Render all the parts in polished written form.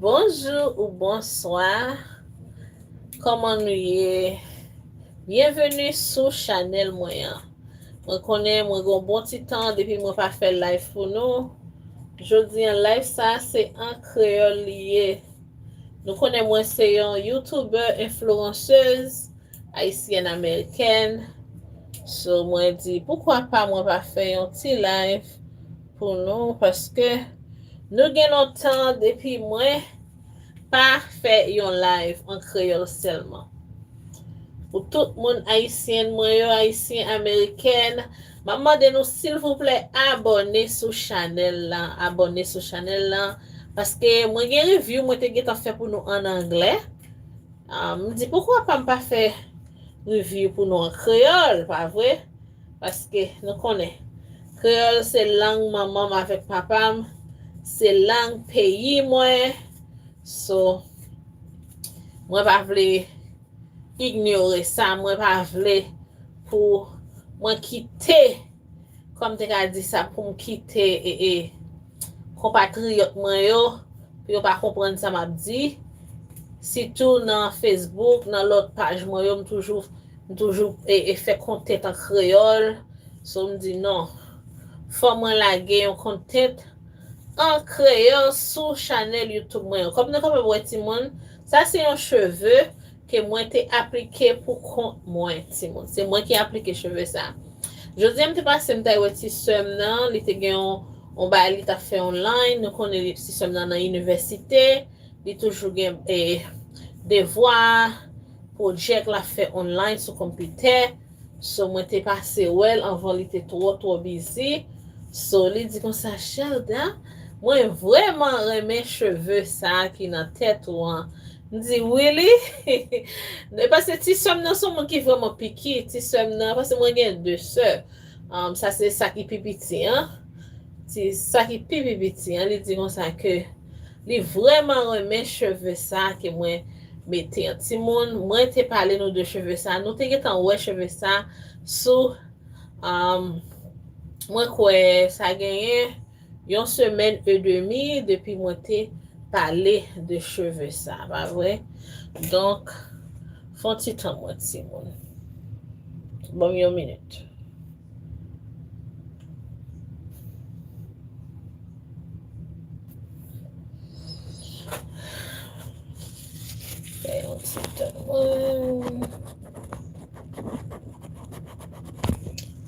Bonjour ou bonsoir. Comment nous y? Bienvenue sur Chanel Moyen. Je connais mon bon petit temps depuis que je pas fait live pour nous. Jodi en live ça c'est en créole lié. Nous connaissons moi c'est un YouTuber influenceuse haïtienne américaine. So moi dit pourquoi pas moi pas faire un petit live pour nous parce que nous gagnons temps depuis moi pas faire un live en créole seulement. Pour tout le monde haïtien, moi haïtien américaine, maman de nous s'il vous plaît abonnez sur channel là, parce que moi j'ai review moi te fait pour nous en anglais. Me dit pourquoi pas faire review pour nous en créole, pas vrai? Parce que nous connaissons créole c'est langue maman avec papa, c'est langue pays moi. So moi pas vle ignorer ça, moi pas vle pour moi quitter comme tu as dit ça pour me quitter et compatriote moi yo puis pas comprendre ça m'a dit surtout dans Facebook dans l'autre page moi yo toujours fait content en créole so me dit non faut moi laguer un content en créole sur channel YouTube moi comme nous comme voir Timon ça c'est un cheveu que moi t'ai appliqué pour compte moi Timon c'est moi qui ai appliqué cheveux ça je dis me passer me taille petit somme nan li te gen on ba li ta fait online nous connaît si somme dans université li toujours gen devoir projet la fait online sur computer so moi t'ai passé well avant li te trop busy so li dit comme ça Sheldon moi vraiment remet cheveux ça qui dans tête ou me dit really parce que ti somme nan son qui vraiment piqué ti somme nan parce que moi j'ai deux sœurs ça c'est ça qui pipiti hein c'est ça qui pipiti hein il dit comme ça que li vraiment remet cheveux ça que moi mettez un petit monde moi t'ai parlé nous de cheveux ça nous t'ai en ouais cheveux ça sous moi quoi ça gagné une semaine et demie depuis moi t'ai parlé de cheveux ça pas vrai donc font petit temps moi petit monde bon une minute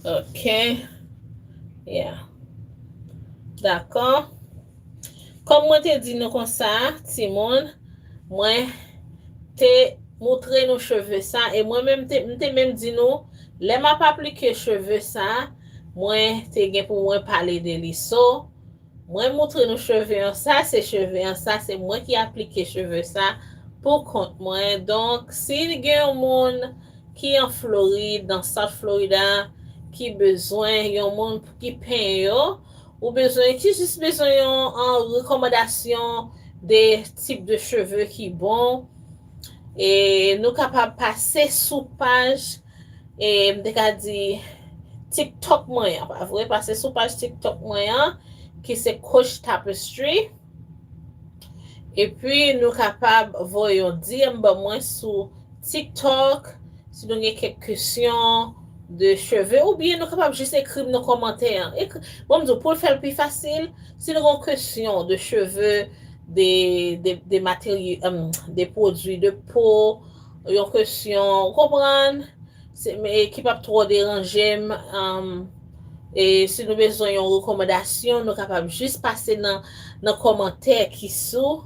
OK. Yeah. D'accord. Comme moi te dit nous comme ça, Timon, moi te montré nos cheveux ça et moi même te même dit nous, les m'a pas appliqué cheveux ça, moi te gen pour moi parler de liso. Moi montrer nos cheveux ça, c'est cheveux ça, c'est moi qui appliqué cheveux ça pour compte moi. Donc si il y a un monde qui en Floride, dans South Florida, qui besoin un monde qui paye ou besoin qui juste besoin en recommandation des types de cheveux qui bon et nous capable passer sous page et me dit TikTok moyen pas vrai passer sous page TikTok moyen qui c'est Coach Tapestry et puis nous capable voyons dire moi sur TikTok si nous avez quelques questions de cheveux ou bien nous capable juste écrire nos commentaires bon pour le faire plus facile si nous avons question de cheveux des matériaux des produits de peau une question comprendre mais qui pas trop déranger et si nous besoin une recommandation nous capable juste passer dans commentaire qui sous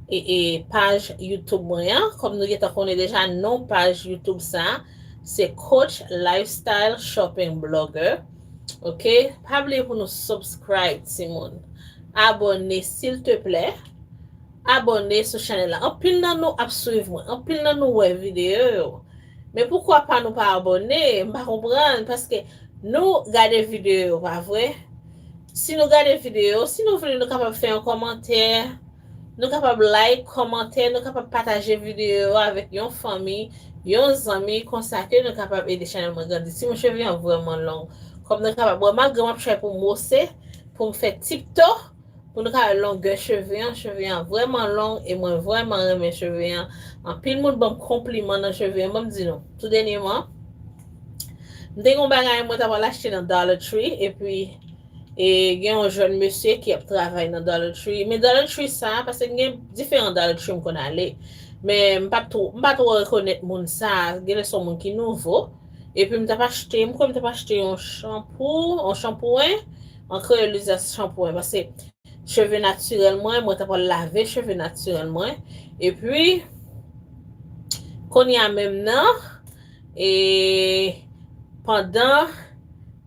et page YouTube moyen comme nous connaissons déjà non page YouTube ça c'est Coach Lifestyle Shopping Blogger. OK? Pas oublier pour nous subscribe Simone. Abonnez s'il te plaît. Abonnez sur channel là. En pile dans nous suivre moi. En pile dans nous ouais vidéo. Mais pourquoi pas nous pas abonner? Pas comprendre parce que nous regarder vidéo pas vrai? Si nous regarder vidéo, si nous voulons nous capable faire un commentaire, nous capable like, commenter, nous capable partager vidéo avec une famille, un ami comme ça que nous capable aider channel moi grandir. Si mon cheveu est vraiment long, comme nous capable moi grand chef pour mosser, pour me faire TikTok, pour nous faire longueur cheveux vraiment long et moi vraiment aimer cheveux en pile monde bon compliment dans cheveux moi me dit non tout dernièrement dès qu'on bagage moi t'avoir l'acheter dans Dollar Tree et puis et il y a un jeune monsieur qui travaille dans Dollar Tree mais Dollar Tree ça parce que il y a différents Dollar Tree qu'on aller mais pas trop reconnaître mon ça il y a son monde qui nouveau et puis m't'a pas acheté un shampoing en créolisation shampoing parce que cheveux naturellement moi t'as pas laver cheveux naturellement et puis qu'on y a même non et pendant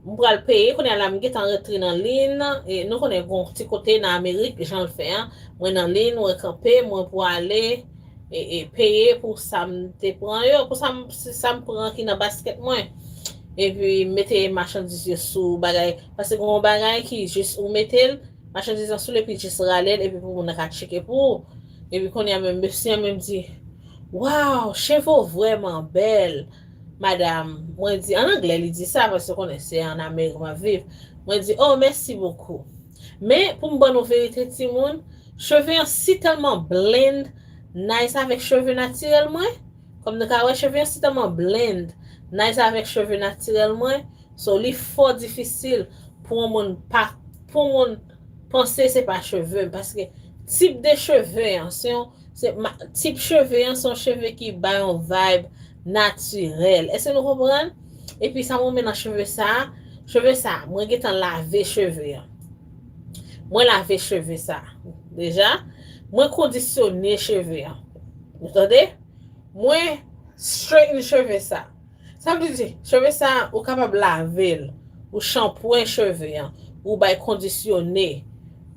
on va le payer qu'on y a la m'get en retrait dans ligne et nous connaît un petit côté dans Amérique les gens le fait hein moi dans ligne moi camper moi pour aller et payer pour ça me prend pour ça me prend qui dans basket moi et puis mettez marchandises sous bagay parce que on bagay qui juste ou mettez marchandises sous les puis juste râler et puis pour on a checker pour et puis qu'on y a même monsieur même dit wow cheveux vraiment belle madame moi dit en anglais il dit ça parce qu'on essaie en Amérique ma vivre moi dit oh merci beaucoup mais pour me bonne vérité tout le monde cheveux si tellement blend nice avec cheveux naturellement comme nous avons cheveux si tellement blend nice avec cheveux naturellement so li fort difficile pour mon pas pour mon penser c'est pas cheveux parce que type de cheveux hein, c'est type cheveux hein, sont cheveux qui baillent un vibe naturel est-ce que nous comprenons et puis ça me met dans cheveux ça moi qui t'en laver cheveux hein. Moi laver cheveux ça déjà moi conditionner cheveux hein. Vous entendez moi straighten cheveux ça veut dire cheveux ça ou capable laver ou shampoing cheveux hein, ou by conditionner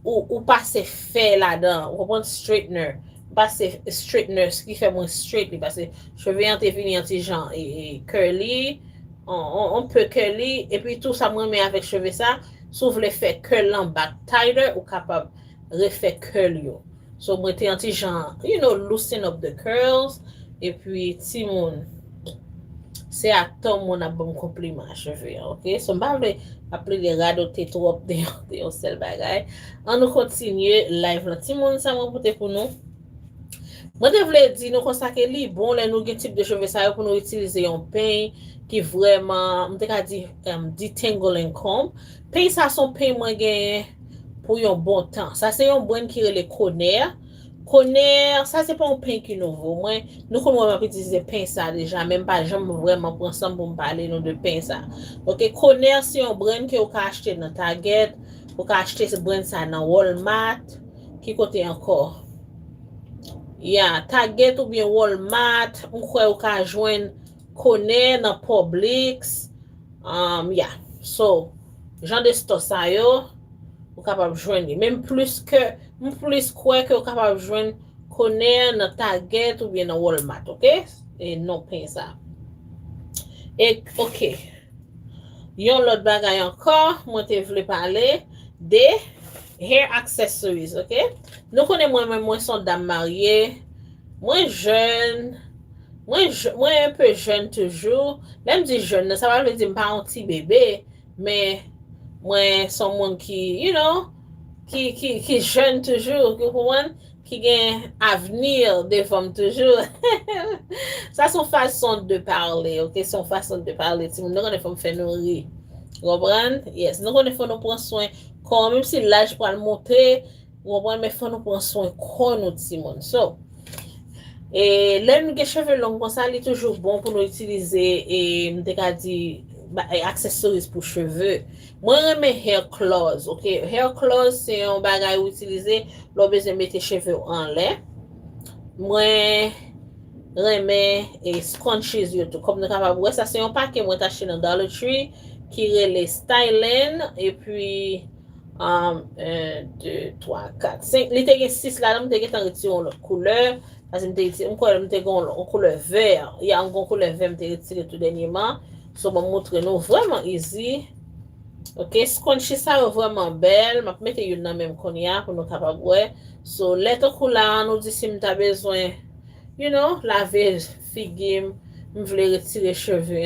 ou passer fait là-dedans ou prendre straightener passer straightener ce qui fait moins straight parce que cheveux ont fini anti genre et curly on peut curly et puis tout ça moi mais avec cheveux ça sauf le fait curl en bas tighter ou capable refaire curl yo so moi t'es anti genre you know loosen up the curls et puis Timon c'est à ton mon a bon compliment cheveux ok so m'pa vle appeler les radoter trop de seul bagay on nous continue live là Timon ça m'a porter pour nous moi je voulais dire nous consacrer li bon les nous type de cheveux ça pour nous utiliser un pain qui vraiment on t'a dit detangling comb pain ça son pain moi gain pour un bon temps ça c'est un brand qui les connaît ça c'est pas un pain qui nouveau moi nous comment utiliser pain ça déjà même pas jamais vraiment pour ensemble pour me parler de pain ça OK connaît c'est un brand que vous pouvez acheter dans Target vous pouvez acheter ce brand ça dans Walmart qui côté encore Target ou bien Walmart on croit ou ka joindre connaît dans Publix so genre de store ça yo ou capable joindre même plus quoi que ou capable joindre connaît dans Target ou bien dans Walmart OK et non pain ça et OK yon l'autre bagay encore moi te voulais parler des hair accessories OK nous connaissons moi-même moi son dame mariée moi jeune moi un peu jeune toujours même dit jeune ça va veut dire pas un petit bébé mais moi son monde qui you know qui jeune toujours qui gagne avenir devant toujours ça son façon de parler OK son façon de parler si nous connaissons faire nourrir comprendre yes nous connaissons nous prendre soin quand même si l'âge pour le monter comprendre mais faut nous prendre soin quand nous Simon so et là nous cheveux longs comme ça il est toujours bon pour nous utiliser et m't'a dit accessoires pour cheveux moi j'aime hair clothes OK hair clothes c'est un bagage utilisé l'on besoin mettre cheveux en l'air moi j'aime et scrunchies tout comme nous capable ça c'est un paquet moi acheté dans Dollar Tree qui relève styling et puis 1 2 3 4 5 il était 6 là on était en retirer l'autre couleur parce que m'était en couleur vert il y a un couleur vert m'était retiré tout dernièrement so bon montrer nous vraiment easy OK scrunchie ça vraiment belle m'a mettre une dans même konya pour nous capable ouais so lettre couleur nous dit si m'ta besoin you know laver figure me voulais retirer cheveux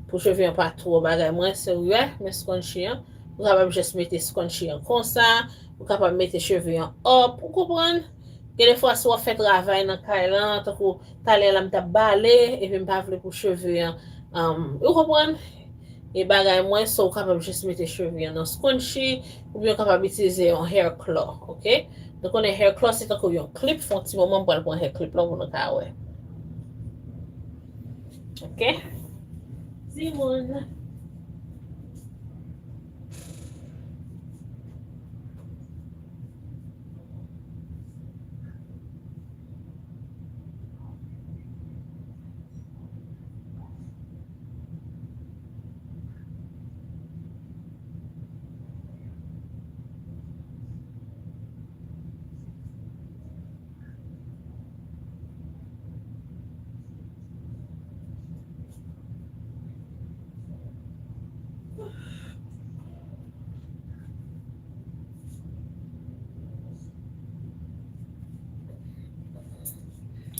pour cheveux pas trop bagay moi c'est ouais mais scrunchie vous capable juste mettre scrunchie comme ça ou kapab mette cheve yon up, ou kompran? Gen de fwa sou a fè travay nan kay lan, takou talè la mta bale, epi mpa vle pou cheve yon, ou kompran? E bagay mwen so kapab just mette cheve yon nan scrunchie, ou bien kapab itilize yon hair claw, ok? Donc on hair claw, c'est takou yon clip, fon ti moment pou al pon hair clip la pou nou ka we. Ok? Simon.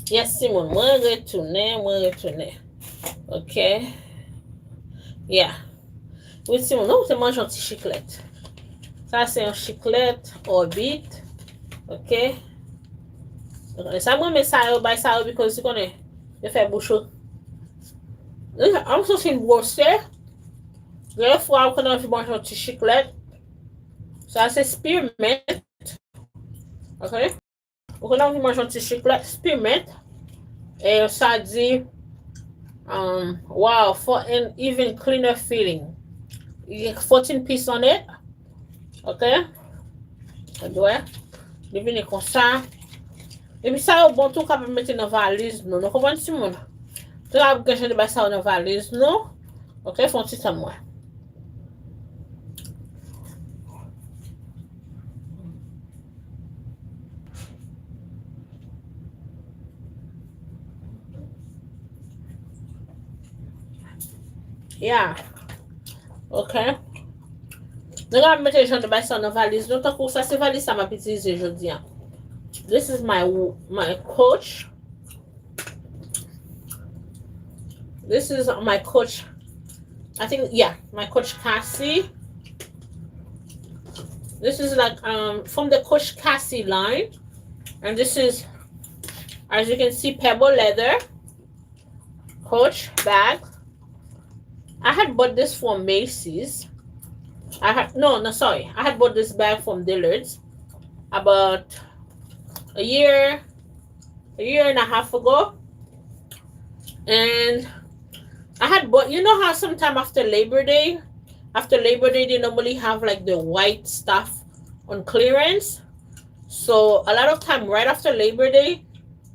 Yes, Simon, mwen retourne. Ok? Yeah. Oui, Simon, nou te mange un ti chiclette. Ça, c'est un chiclette Orbit. Ok? Ça, moi, mais ça, by ça, because tu connais, je fais bouchon. I'm so fin brossé. Les fois, on a manger un petit chiclette. Ça, c'est spearmint. Ok? On a manger un petit chiclette spearmint. Et ça dit, wow, for an even cleaner feeling. You get 14 pieces on it. Ok? Ouais. Devine comme ça. Et puis ça, bon, tout capable mettre dans la valise, non? Vous comprenez, Simon? Tout capable que je ne ça dans la valise, non? Ok? Font petit ça, moi. Yeah. Ok? Donc, je vais mettre les gens de ça dans la valise. Donc, ça, c'est valise, ça m'a utilisé aujourd'hui. This is my Coach. This is my Coach. I think, yeah, my Coach Cassie. This is like from the Coach Cassie line. And this is, as you can see, pebble leather Coach bag. I had bought this from Macy's. I had bought this bag from Dillard's about a year and a half ago. And I had bought, you know how sometime after Labor Day they normally have like the white stuff on clearance. So a lot of time right after Labor Day,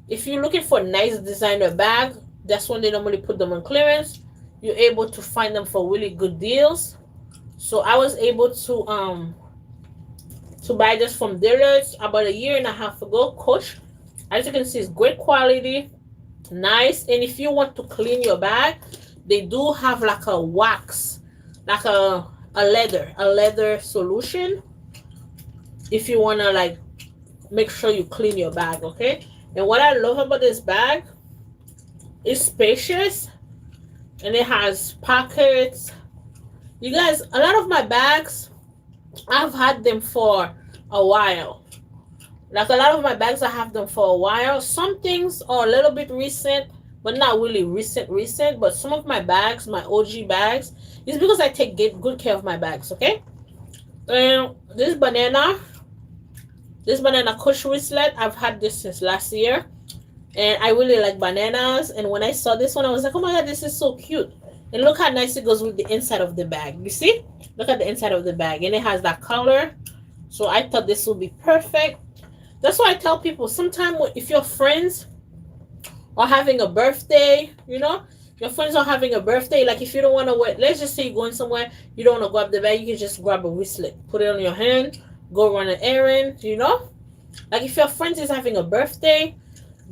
if you're looking for a nice designer bag, that's when they normally put them on clearance. You're able to find them for really good deals. So I was able to buy this from Dillard's about a year and a half ago. Coach, as you can see, it's great quality, nice. And if you want to clean your bag, they do have like a wax, like a leather solution. If you wanna like make sure you clean your bag, okay? And what I love about this bag, it's spacious and it has pockets. You guys, a lot of my bags, I've had them for a while. Like a lot of my bags, I have them for a while. Some things are a little bit recent, but not really recent. But some of my bags, my OG bags, is because I take good care of my bags, okay? And this banana Kush wristlet, I've had this since last year. And I really like bananas. And when I saw this one, I was like, oh my God, this is so cute. And look how nice it goes with the inside of the bag. You see? Look at the inside of the bag. And it has that color. So I thought this would be perfect. That's why I tell people, sometimes if your friends are having a birthday, you know, your friends are having a birthday, like if you don't want to wear, let's just say you're going somewhere, you don't want to grab the bag, you can just grab a wristlet, put it on your hand, go run an errand, you know? Like if your friend is having a birthday,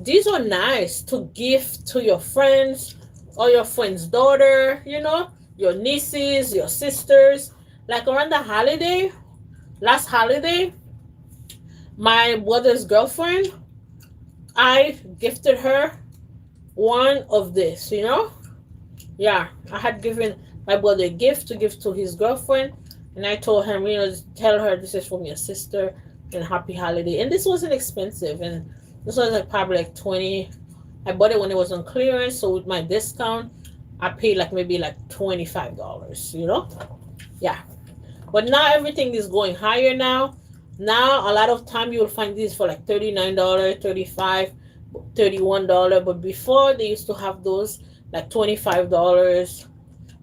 these are nice to give to your friends or your friend's daughter, you know, your nieces, your sisters. Like around the holiday, last holiday, my brother's girlfriend, I gifted her one of this, you know? Yeah, I had given my brother a gift to give to his girlfriend. And I told him, tell her this is from your sister and happy holiday. And this wasn't expensive. And this was like probably like 20. I bought it when it was on clearance. So with my discount, I paid like maybe like $25, Yeah. But now everything is going higher now. Now a lot of time you will find these for like $39, 35, $31. But before they used to have those like $25.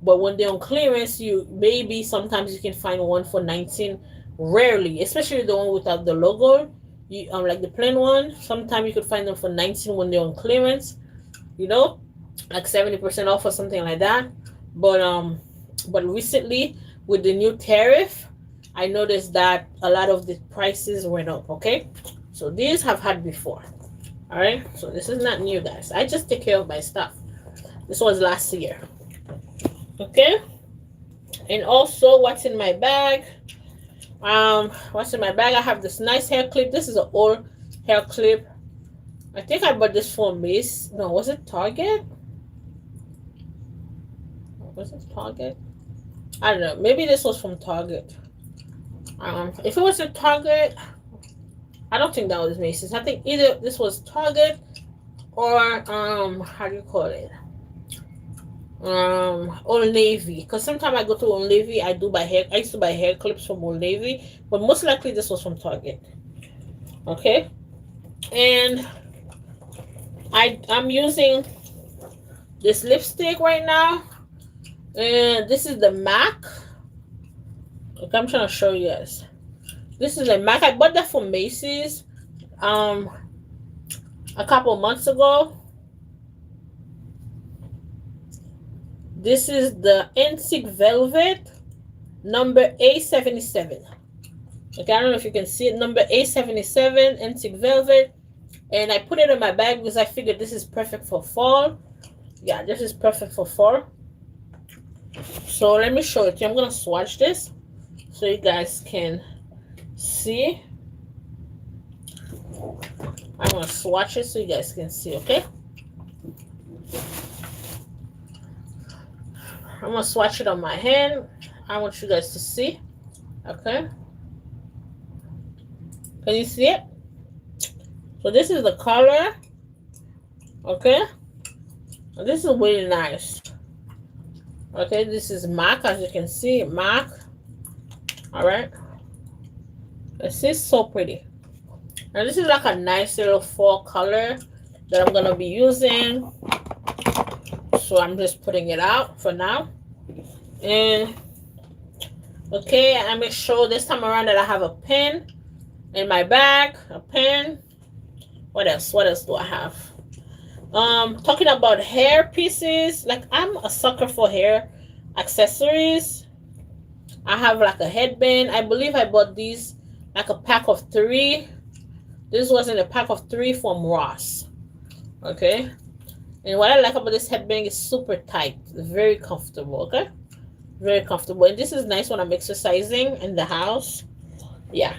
But when they're on clearance, you maybe sometimes you can find one for 19. Rarely, especially the one without the logo. Like the plain one. Sometimes you could find them for 19 when they're on clearance. Like 70% off or something like that. But recently with the new tariff, I noticed that a lot of the prices went up. Okay, so these have had before. All right, so this is not new, guys. I just take care of my stuff. This was last year. Okay, and also what's in my bag? What's in my bag? I have this nice hair clip. This is an old hair clip. I think I bought this from Mace. No, was it Target? Was it Target? I don't know. Maybe this was from Target. If it was a Target, I don't think that was Macy's. I think either this was Target or how do you call it? Old Navy. Because sometimes I go to Old Navy, I used to buy hair clips from Old Navy, but most likely this was from Target. Okay, and I'm using this lipstick right now, and this is the MAC. Okay, I'm trying to show you guys. This is a MAC. I bought that from Macy's a couple months ago. This is the Antique Velvet number A77. Okay, I don't know if you can see it. Number A77 Antique Velvet. And I put it in my bag because I figured this is perfect for fall. Yeah, this is perfect for fall. So let me show it to you. I'm going to swatch this so you guys can see. I'm going to swatch it so you guys can see, okay? I'm going to swatch it on my hand. I want you guys to see. Okay. Can you see it? So this is the color. Okay. This is really nice. Okay. This is MAC, as you can see. MAC. Alright. This is so pretty. And this is like a nice little fall color that I'm going to be using. So I'm just putting it out for now. And okay, I make sure this time around that I have a pen in my bag. A pen. What else? What else do I have? Talking about hair pieces. Like, I'm a sucker for hair accessories. I have like a headband. I believe I bought these like a pack of 3. This wasn't a pack of 3 from Ross. Okay. And what I like about this headband is super tight. It's very comfortable, okay? Very comfortable. And this is nice when I'm exercising in the house. Yeah.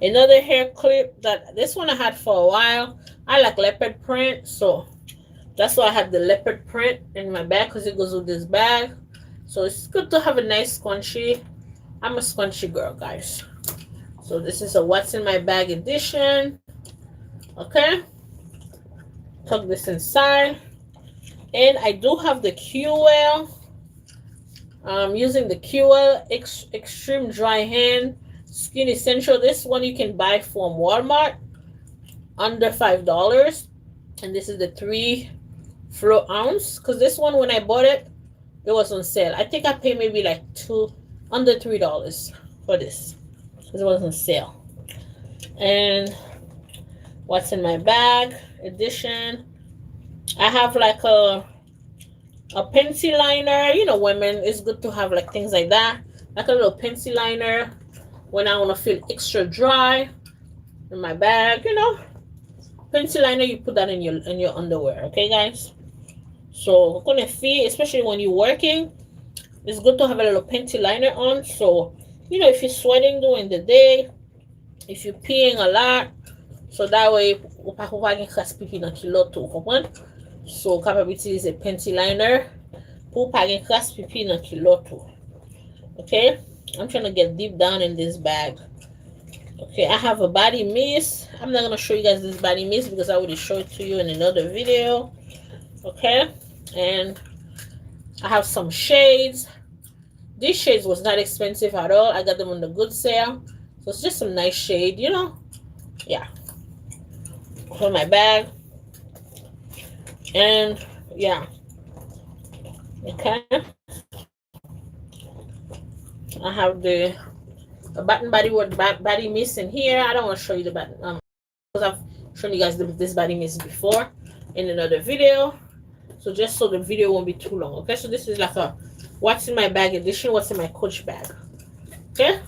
Another hair clip that this one I had for a while. I like leopard print, so that's why I had the leopard print in my bag because it goes with this bag. So it's good to have a nice scrunchie. I'm a scrunchie girl, guys. So this is a what's in my bag edition. Okay. Tuck this inside. And I do have the QL. I'm using the QL Extreme Dry Hand Skin Essential. This one you can buy from Walmart under $5. And this is the 3 flow ounce. Because this one, when I bought it, it was on sale. I think I paid maybe like under $3 for this. Because it was on sale. And what's in my bag edition. I have like a pencil liner. You know, women, it's good to have like things like that. Like a little pencil liner when I want to feel extra dry in my bag, you know. Pencil liner, you put that in your underwear, okay, guys? So gonna feel, especially when you're working, it's good to have a little pencil liner on. So, you know, if you're sweating during the day, if you're peeing a lot, so that way, so capable utiliser pencil liner pour pas gen crasse pipi dans kilo tout. Okay, I'm trying to get deep down in this bag. Okay, I have a body mist. I'm not gonna show you guys this body mist because I already showed it to you in another video. Okay, and I have some shades. These shades was not expensive at all. I got them on the good sale, so it's just some nice shade, you know. Yeah, for my bag, and yeah. Okay, I have the Bath and Body Works body mist in here. I don't want to show you the button because I've shown you guys this body mist before in another video. So just so the video won't be too long. Okay, so this is like a what's in my bag edition, what's in my Coach bag. Okay,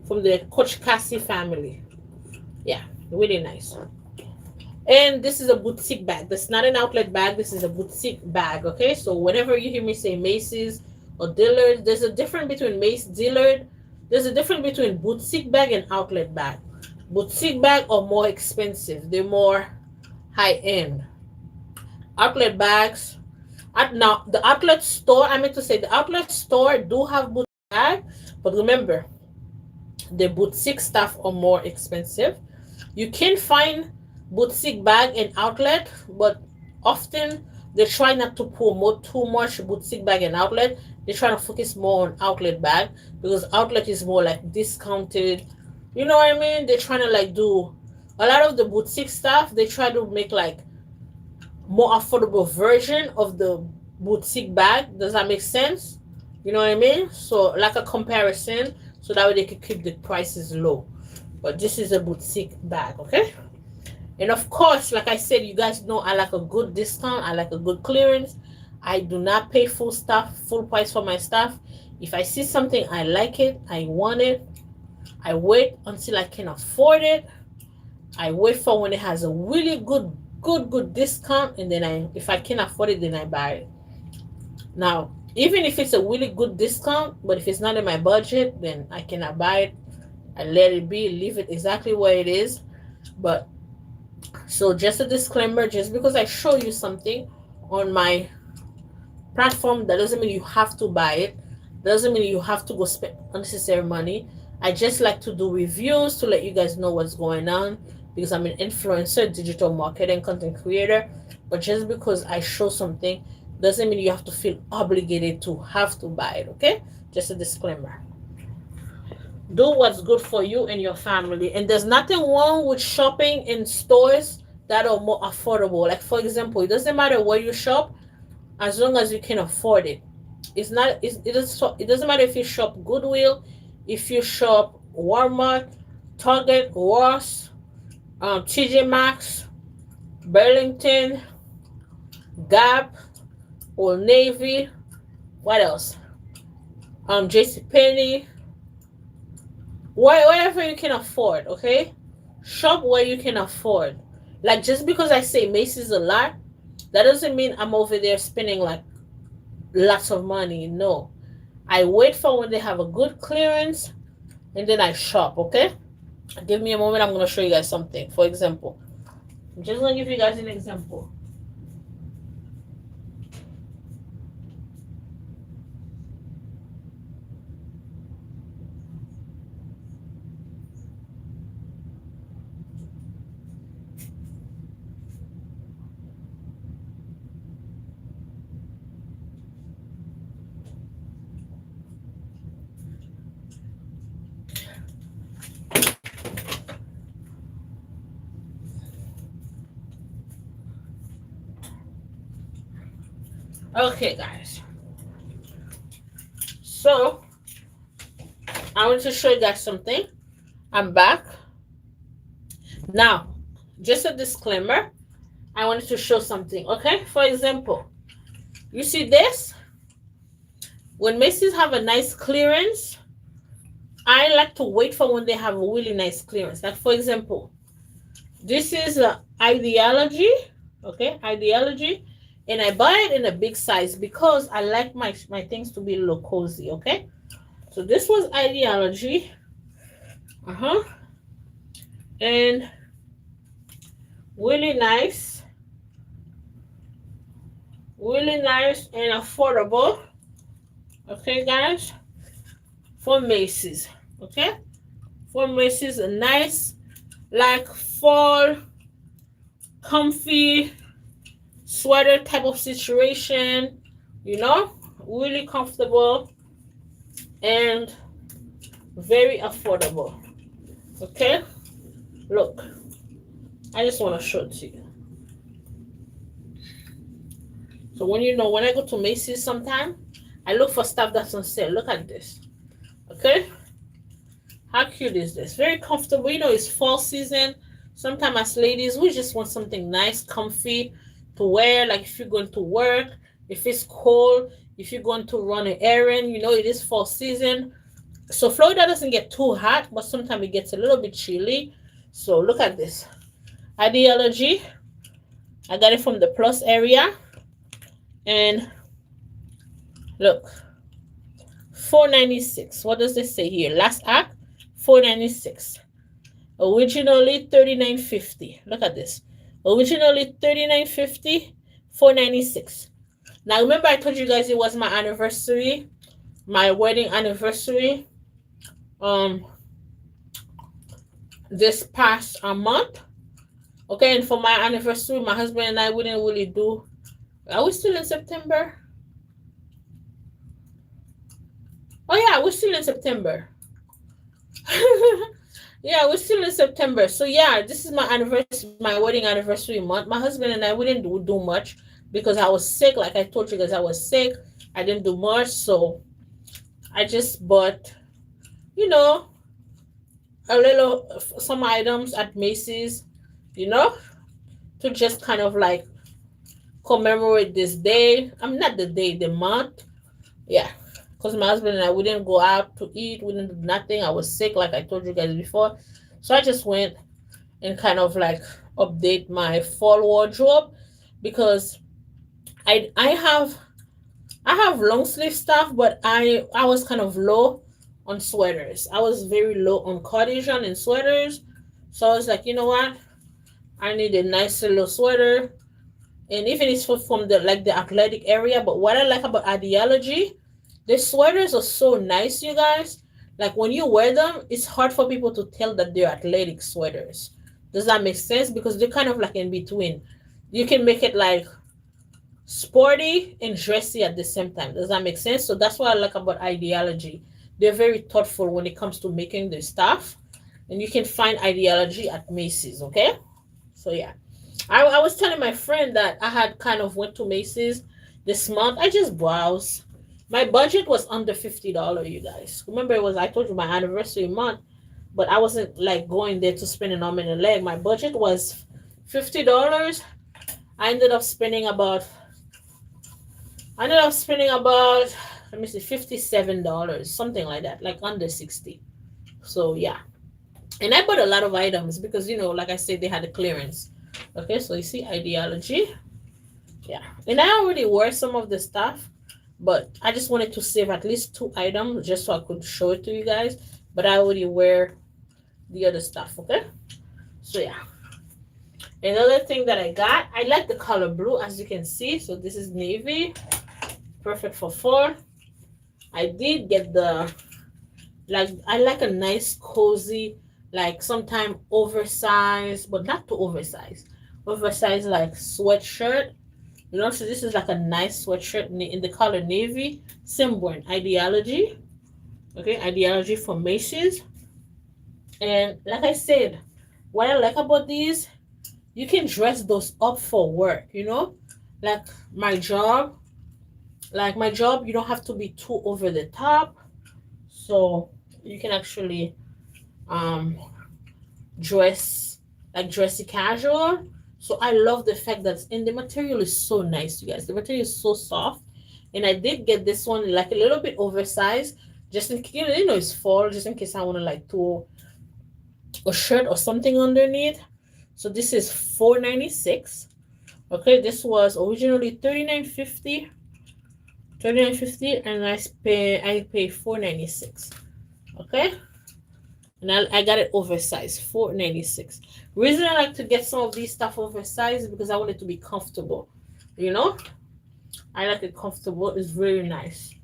from the Coach Cassie family. Yeah, really nice. And this is a boutique bag. This is not an outlet bag. This is a boutique bag. Okay, so whenever you hear me say Macy's or Dillard, there's a difference between Dillard. There's a difference between boutique bag and outlet bag. Boutique bag are more expensive. They're more high end. Outlet bags. Now the outlet store. I meant to say the outlet store do have boutique bag, but remember, the boutique stuff are more expensive. You can find boutique bag in outlet, but often they try not to promote too much boutique bag and outlet. They try to focus more on outlet bag because outlet is more like discounted. You know what I mean? They're trying to like do a lot of the boutique stuff. They try to make like more affordable version of the boutique bag. Does that make sense? You know what I mean? So like a comparison, so that way they can keep the prices low. But this is a boutique bag, okay? And of course, like I said, you guys know I like a good discount. I like a good clearance. I do not pay full price for my stuff. If I see something, I like it, I want it, I wait until I can afford it. I wait for when it has a really good discount, and then if I can afford it, then I buy it. Now, even if it's a really good discount, but if it's not in my budget, then I cannot buy it. I let it be, leave it exactly where it is. But so just a disclaimer, just because I show you something on my platform, that doesn't mean you have to buy it. Doesn't mean you have to go spend unnecessary money. I just like to do reviews to let you guys know what's going on because I'm an influencer, digital marketing, content creator. But just because I show something doesn't mean you have to feel obligated to have to buy it, okay? Just a disclaimer. Do what's good for you and your family. And there's nothing wrong with shopping in stores that are more affordable. Like for example, it doesn't matter where you shop as long as you can afford it. It doesn't matter if you shop Goodwill, if you shop Walmart, Target, Ross, TJ Maxx, Burlington, Gap, Old Navy, what else? JC Penney, whatever you can afford, okay? Shop where you can afford. Like just because I say Macy's a lot, that doesn't mean I'm over there spending like lots of money. No. I wait for when they have a good clearance and then I shop, okay? Give me a moment, I'm gonna show you guys something. For example, I'm just gonna give you guys an example. Okay, guys. So I want to show you guys something. I'm back. Now, just a disclaimer. I wanted to show something, okay? For example, you see this? When Macy's have a nice clearance, I like to wait for when they have a really nice clearance. Like for example, this is Ideology, okay? Ideology. And I buy it in a big size because I like my things to be a little cozy, okay? So this was Ideology. And really nice. Really nice and affordable. Okay, guys? from Macy's. Okay, from Macy's, a nice like fall comfy sweater type of situation, you know, really comfortable and very affordable. Okay, look, I just want to show it to you. So when I go to Macy's sometime, I look for stuff that's on sale. Look at this. Okay, how cute is this? Very comfortable. It's fall season. Sometimes as ladies, we just want something nice, comfy to wear. Like if you're going to work, if it's cold, if you're going to run an errand, it is fall season. So Florida doesn't get too hot, but sometimes it gets a little bit chilly. So look at this. Ideology. I got it from the Plus area. And look, $4.96. What does this say here? Last act, $4.96. Originally $39.50. Look at this. Originally $39.50, $4.96. Now remember I told you guys it was my anniversary, my wedding anniversary. This past month. Okay, and for my anniversary, my husband and I wouldn't really do. Are we still in September? Oh yeah, we're still in September. Yeah, we're still in September. So yeah, this is my anniversary, my wedding anniversary month. My husband and I we didn't do much because I was sick. Like I told you guys, I was sick. I didn't do much, so I just bought, a little some items at Macy's, to just kind of like commemorate this day. I'm not the day, the month. Yeah, because my husband and I we didn't go out to eat. We didn't do nothing. I was sick, like I told you guys before. So I just went and kind of like update my fall wardrobe because I have long sleeve stuff, but I was kind of low on sweaters. I was very low on cardigan and sweaters. So I was like, you know what? I need a nice little sweater. And even it's from the athletic area. But what I like about Ideology, the sweaters are so nice, you guys. Like when you wear them, it's hard for people to tell that they're athletic sweaters. Does that make sense? Because they're kind of like in between. You can make it like sporty and dressy at the same time. Does that make sense? So that's what I like about Ideology. They're very thoughtful when it comes to making their stuff. And you can find Ideology at Macy's, okay? So yeah. I was telling my friend that I had kind of went to Macy's this month. I just browsed. My budget was under $50, you guys. Remember, I told you my anniversary month, but I wasn't like going there to spend an arm and a leg. My budget was $50. I ended up spending about let me see, $57, something like that, like under 60. So yeah. And I bought a lot of items because like I said, they had a clearance. Okay, so you see Ideology. Yeah. And I already wore some of the stuff, but I just wanted to save at least 2 items just so I could show it to you guys. But I already wear the other stuff, okay? So yeah. Another thing that I like the color blue, as you can see. So this is navy. Perfect for fall. I did get I like a nice cozy, like sometime oversized, but not too oversized. Oversized like sweatshirt. So this is like a nice sweatshirt in the color navy. Same brand, Ideology. Okay, Ideology from Macy's. And like I said, what I like about these, you can dress those up for work, Like my job, you don't have to be too over the top. So you can actually dress like dressy casual. So I love the fact that the material is so nice, you guys. The material is so soft. And I did get this one like a little bit oversized, just in case, it's fall, just in case I want to like throw a shirt or something underneath. So this is $4.96. Okay, this was originally $39.50. $39.50, and I pay $4.96. Okay, and I got it oversized, $4.96. Reason I like to get some of these stuff oversized is because I want it to be comfortable. I like it comfortable. It's very nice.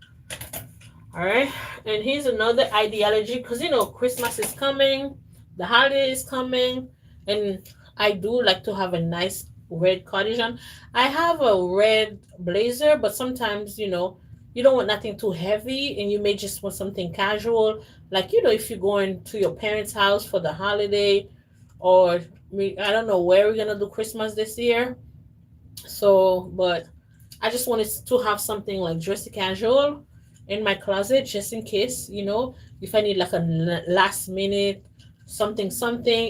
All right. And here's another ideology because Christmas is coming, the holiday is coming, and I do like to have a nice red cardigan. I have a red blazer, but sometimes you don't want nothing too heavy, and you may just want something casual, like if you're going to your parents' house for the holiday, or I don't know where we're gonna do Christmas this year. So, but I just wanted to have something like dressy casual in my closet just in case, if I need like a last minute something,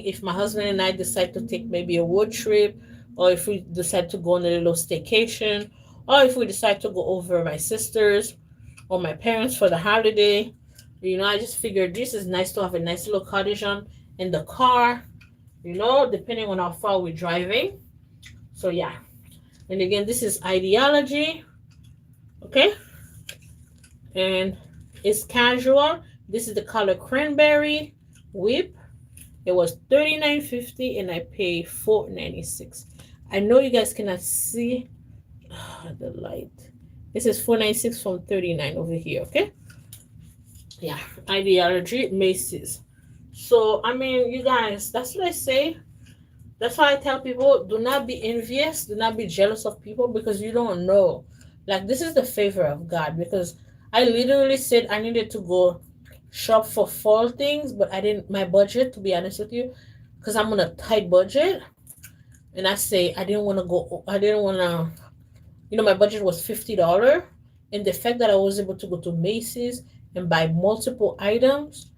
if my husband and I decide to take maybe a road trip, or if we decide to go on a little staycation, or if we decide to go over my sisters or my parents for the holiday. I just figured this is nice to have a nice little cardigan in the car, depending on how far we're driving. So yeah. And again, this is ideology, okay? And it's casual. This is the color cranberry whip. It was $39.50 and I paid $4.96. I know you guys cannot see the light. This is $4.96 from $39 over here, okay? Yeah, ideology, Macy's. So I mean, you guys, that's what I say. That's why I tell people, do not be envious, do not be jealous of people because you don't know. Like, this is the favor of God because I literally said I needed to go shop for fall things, but I didn't, my budget, to be honest with you, because I'm on a tight budget. And I say I didn't want to, my budget was $50. And the fact that I was able to go to Macy's and buy multiple items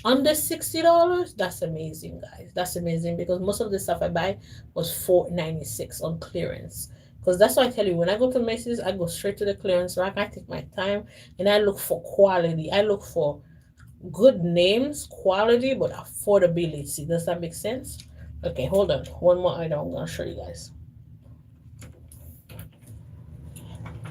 under $60, that's amazing, guys. That's amazing because most of the stuff I buy was $4.96 on clearance. Because that's why I tell you, when I go to Macy's, I go straight to the clearance rack. I take my time and I look for quality. I look for good names, quality, but affordability. Does that make sense? Okay, hold on. One more item I'm gonna show you guys.